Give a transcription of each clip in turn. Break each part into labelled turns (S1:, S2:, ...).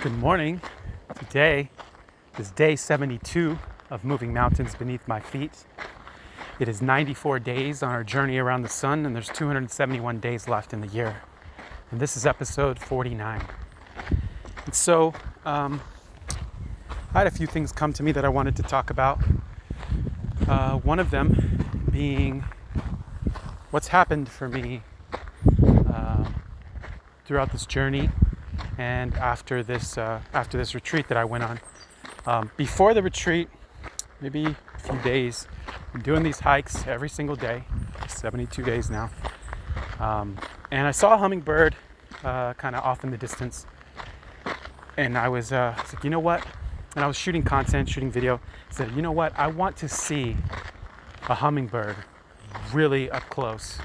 S1: Good morning. Today is day 72 of moving mountains beneath my feet. It is 94 days on our journey around the sun, and there's 271 days left in the year. And this is episode 49. And so I had a few things come to me that I wanted to talk about. One of them being what's happened for me throughout this journey and after this retreat that I went on. Before the retreat, maybe a few days, I'm doing these hikes every single day, 72 days now. And I saw a hummingbird kind of off in the distance. And I was like, you know what? And I was shooting content, shooting video. I said, you know what? I want to see a hummingbird really up close.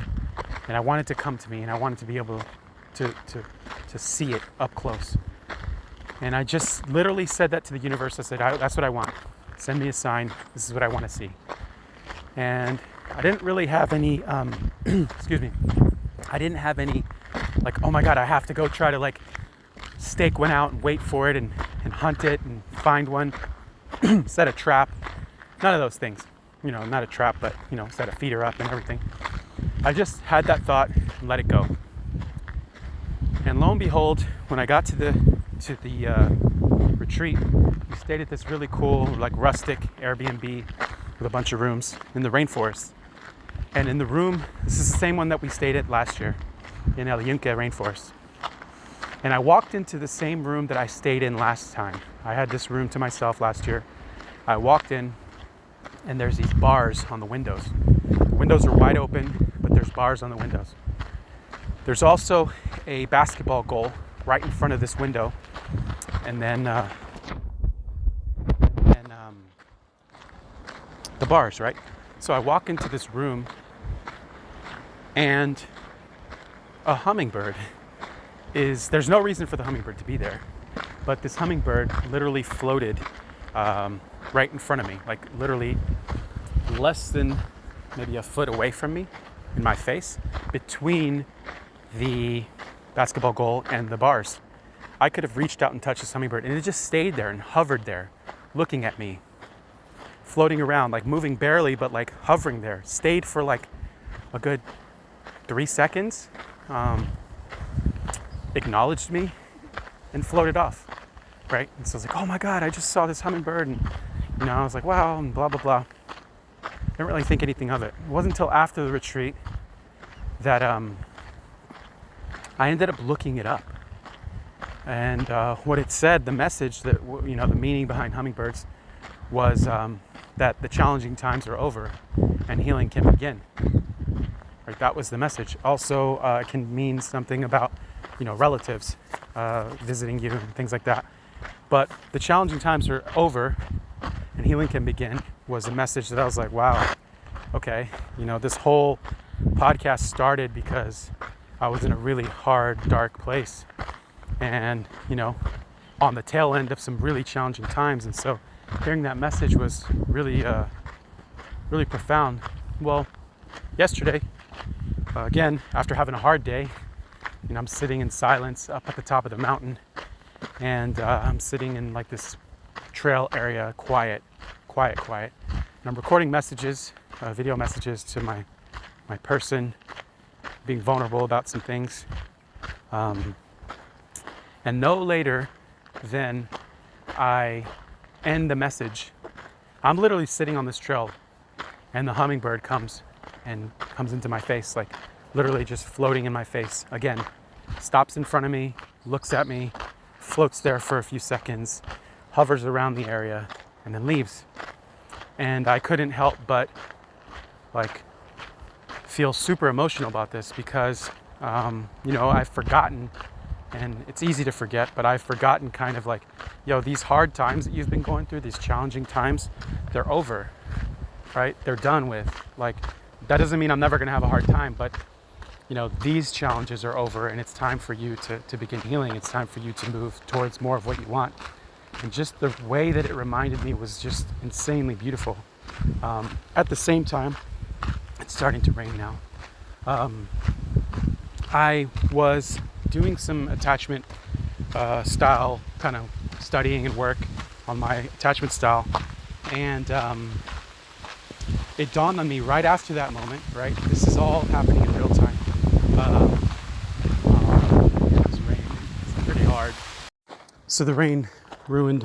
S1: And I want it to come to me, and I wanted to be able to see it up close. And I just literally said that to the universe. I said, that's what I want. Send me a sign. This is what I want to see. And I didn't really have any, excuse me. I didn't have any, like, oh my God, I have to go try to like stake one out and wait for it and hunt it and find one, set a trap. None of those things. You know, not a trap, but, you know, set a feeder up and everything. I just had that thought and let it go. And lo and behold, when I got to the retreat, we stayed at this really cool, like rustic Airbnb with a bunch of rooms in the rainforest. And in the room, this is the same one that we stayed at last year in El Yunque rainforest. And I walked into the same room that I stayed in last time. I had this room to myself last year. I walked in, and there's these bars on the windows. The windows are wide open, but there's bars on the windows. There's also a basketball goal right in front of this window, and then the bars, right? So I walk into this room, and a hummingbird there's no reason for the hummingbird to be there, but this hummingbird literally floated right in front of me, like literally less than maybe a foot away from me, in my face, between the basketball goal and the bars. I could have reached out and touched this hummingbird, and it just stayed there and hovered there, looking at me, floating around, like moving barely, but like hovering there. Stayed for like a good 3 seconds, acknowledged me, and floated off, right? And so I was like, oh my God, I just saw this hummingbird, and you know, I was like, wow, and blah, blah, blah. Didn't really think anything of it. It wasn't until after the retreat that I ended up looking it up. And what it said, the message that, you know, the meaning behind hummingbirds was that the challenging times are over and healing can begin. Right, that was the message. Also, it can mean something about, you know, relatives visiting you and things like that. But the challenging times are over and healing can begin was a message that I was like, wow, okay. You know, this whole podcast started because I was in a really hard, dark place, and, you know, on the tail end of some really challenging times. And so hearing that message was really, really profound. Well, yesterday, again, after having a hard day, you know, I'm sitting in silence up at the top of the mountain, and I'm sitting in like this trail area, quiet. And I'm recording messages, video messages to my person, being vulnerable about some things. And no later than I end the message, I'm literally sitting on this trail, and the hummingbird comes into my face, like literally just floating in my face. Again, stops in front of me, looks at me, floats there for a few seconds, hovers around the area, and then leaves. And I couldn't help but like feel super emotional about this because, you know, I've forgotten, and it's easy to forget, but I've forgotten kind of like, yo, these hard times that you've been going through, these challenging times, they're over, right? They're done with. Like, that doesn't mean I'm never going to have a hard time, but, you know, these challenges are over, and it's time for you to begin healing. It's time for you to move towards more of what you want. And just the way that it reminded me was just insanely beautiful. At the same time, it's starting to rain now. I was doing some attachment style, kind of studying and work on my attachment style. And it dawned on me right after that moment, right? This is all happening in real time. It was rain. It's pretty hard. So the rain ruined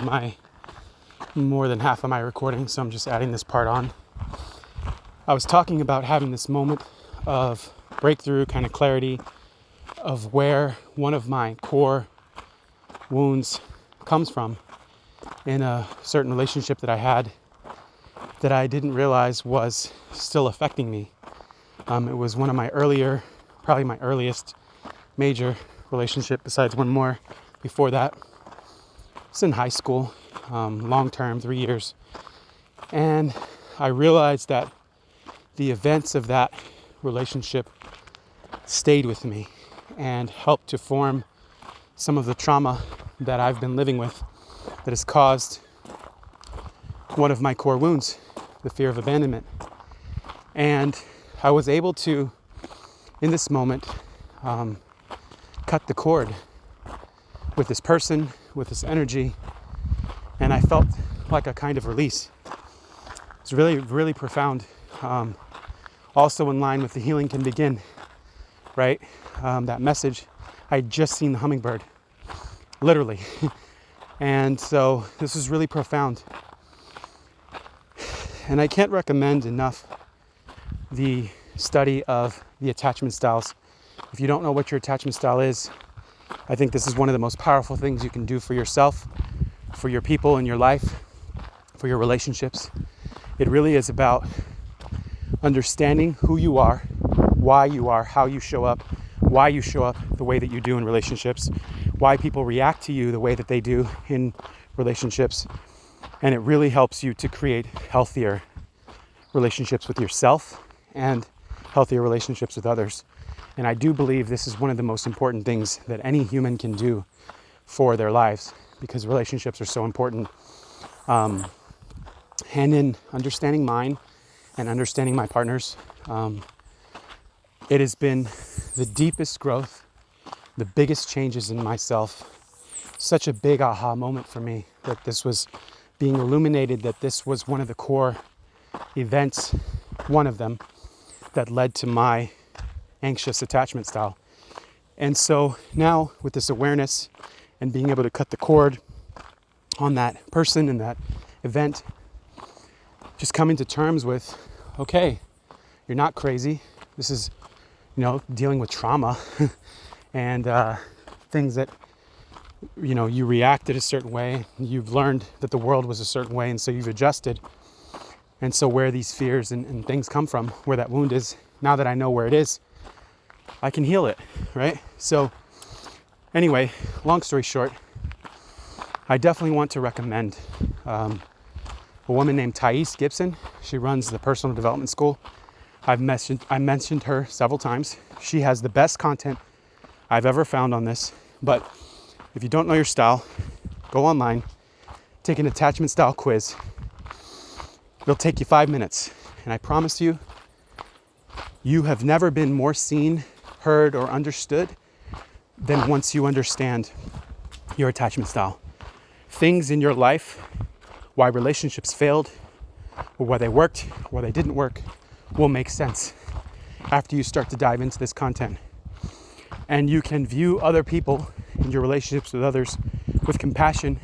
S1: more than half of my recording, so I'm just adding this part on. I was talking about having this moment of breakthrough, kind of clarity of where one of my core wounds comes from in a certain relationship that I had that I didn't realize was still affecting me. It was one of my probably my earliest major relationship, besides one more before that. It's in high school, long term, 3 years. And I realized that the events of that relationship stayed with me and helped to form some of the trauma that I've been living with that has caused one of my core wounds, the fear of abandonment. And I was able to, in this moment, cut the cord with this person, with this energy, and I felt like a kind of release. It's really, really profound. Also in line with the healing can begin, right? That message, I had just seen the hummingbird, literally. And so this is really profound. And I can't recommend enough the study of the attachment styles. If you don't know what your attachment style is, I think this is one of the most powerful things you can do for yourself, for your people in your life, for your relationships. It really is about understanding who you are, why you are, how you show up, why you show up the way that you do in relationships, why people react to you the way that they do in relationships. And it really helps you to create healthier relationships with yourself and healthier relationships with others. And I do believe this is one of the most important things that any human can do for their lives, because relationships are so important. And in understanding mine and understanding my partners, it has been the deepest growth, the biggest changes in myself. Such a big aha moment for me that this was being illuminated, that this was one of the core events, one of them, that led to my anxious attachment style. And so now with this awareness and being able to cut the cord on that person and that event, just coming to terms with, okay, you're not crazy. This is, dealing with trauma and things that, you reacted a certain way. You've learned that the world was a certain way, and so you've adjusted. And so where these fears and things come from, where that wound is, now that I know where it is, I can heal it, right? So anyway, long story short, I definitely want to recommend a woman named Thais Gibson. She runs the Personal Development School. I mentioned her several times. She has the best content I've ever found on this. But if you don't know your style, go online, take an attachment style quiz. It'll take you 5 minutes. And I promise you, you have never been more seen, heard, or understood than once you understand your attachment style. Things in your life, why relationships failed, or why they worked, or why they didn't work, will make sense after you start to dive into this content. And you can view other people and your relationships with others with compassion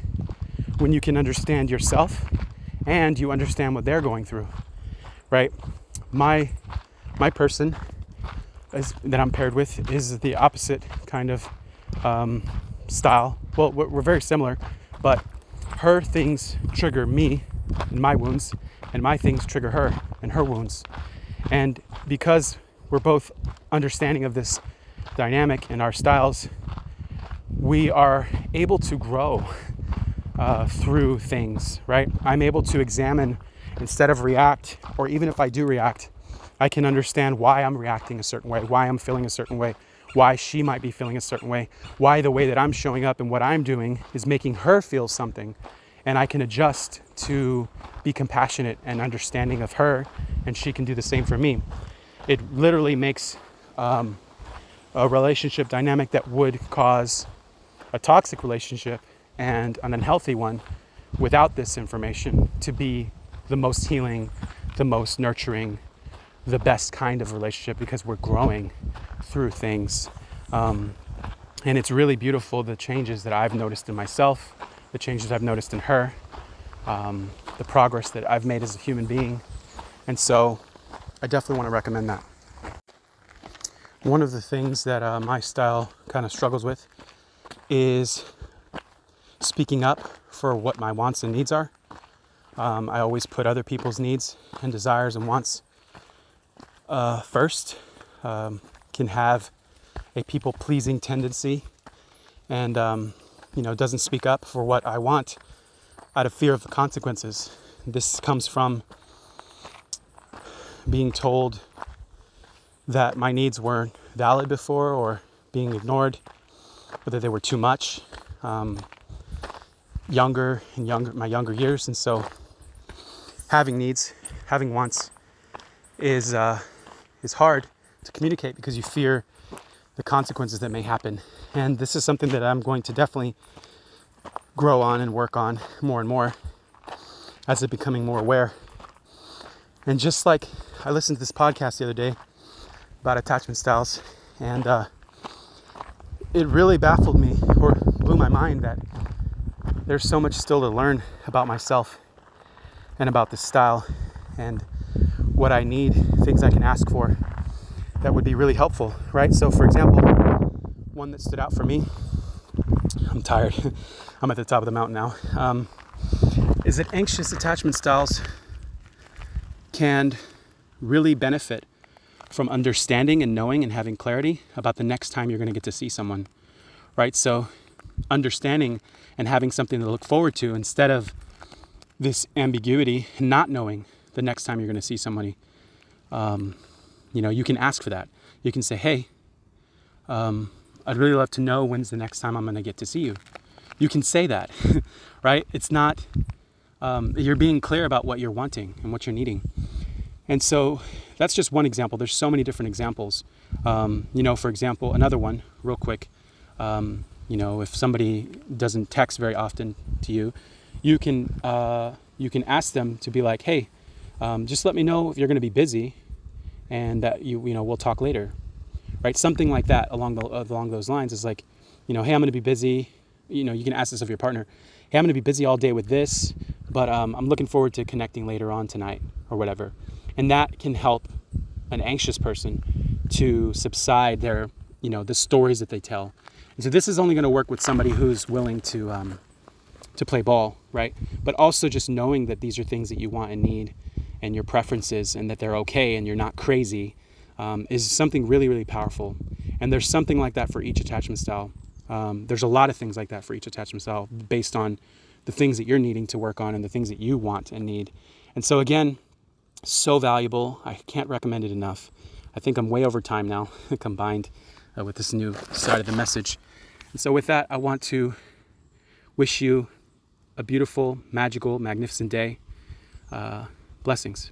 S1: when you can understand yourself and you understand what they're going through, right? My person that I'm paired with is the opposite kind of style. Well, we're very similar, but her things trigger me and my wounds, and my things trigger her and her wounds. And because we're both understanding of this dynamic in our styles, we are able to grow through things, right? I'm able to examine instead of react, or even if I do react, I can understand why I'm reacting a certain way, why I'm feeling a certain way, why she might be feeling a certain way, why the way that I'm showing up and what I'm doing is making her feel something. And I can adjust to be compassionate and understanding of her, and she can do the same for me. It literally makes a relationship dynamic that would cause a toxic relationship and an unhealthy one without this information to be the most healing, the most nurturing, the best kind of relationship, because we're growing through things. And it's really beautiful, the changes that I've noticed in myself, the changes I've noticed in her, the progress that I've made as a human being. And so I definitely want to recommend that. One of the things that my style kind of struggles with is speaking up for what my wants and needs are. I always put other people's needs and desires and wants first. Can have a people-pleasing tendency, and doesn't speak up for what I want out of fear of the consequences. This comes from being told that my needs weren't valid before, or being ignored, whether they were too much, my younger years. And so having needs, having wants is hard to communicate because you fear the consequences that may happen. And this is something that I'm going to definitely grow on and work on more and more as I'm becoming more aware. And just like I listened to this podcast the other day about attachment styles, and it really baffled me, or blew my mind, that there's so much still to learn about myself and about this style, and what I need, things I can ask for that would be really helpful, right? So for example, one that stood out for me, I'm tired, I'm at the top of the mountain now, is that anxious attachment styles can really benefit from understanding and knowing and having clarity about the next time you're going to get to see someone, right? So understanding and having something to look forward to instead of this ambiguity, not knowing the next time you're going to see somebody. You can ask for that. You can say, hey, I'd really love to know when's the next time I'm going to get to see you. You can say that, right? It's not, you're being clear about what you're wanting and what you're needing. And so that's just one example. There's so many different examples. For example, another one real quick, if somebody doesn't text very often to you, you can ask them to be like, hey, just let me know if you're going to be busy, and that we'll talk later, right? Something like that along those lines is like, hey, I'm going to be busy. You can ask this of your partner. Hey, I'm going to be busy all day with this, but I'm looking forward to connecting later on tonight, or whatever. And that can help an anxious person to subside their, the stories that they tell. And so this is only going to work with somebody who's willing to play ball, right? But also just knowing that these are things that you want and need, and your preferences, and that they're okay and you're not crazy, is something really, really powerful. And there's something like that for each attachment style. There's a lot of things like that for each attachment style based on the things that you're needing to work on and the things that you want and need. And so again, so valuable. I can't recommend it enough. I think I'm way over time now, combined with this new side of the message. And so with that, I want to wish you a beautiful, magical, magnificent day. Blessings.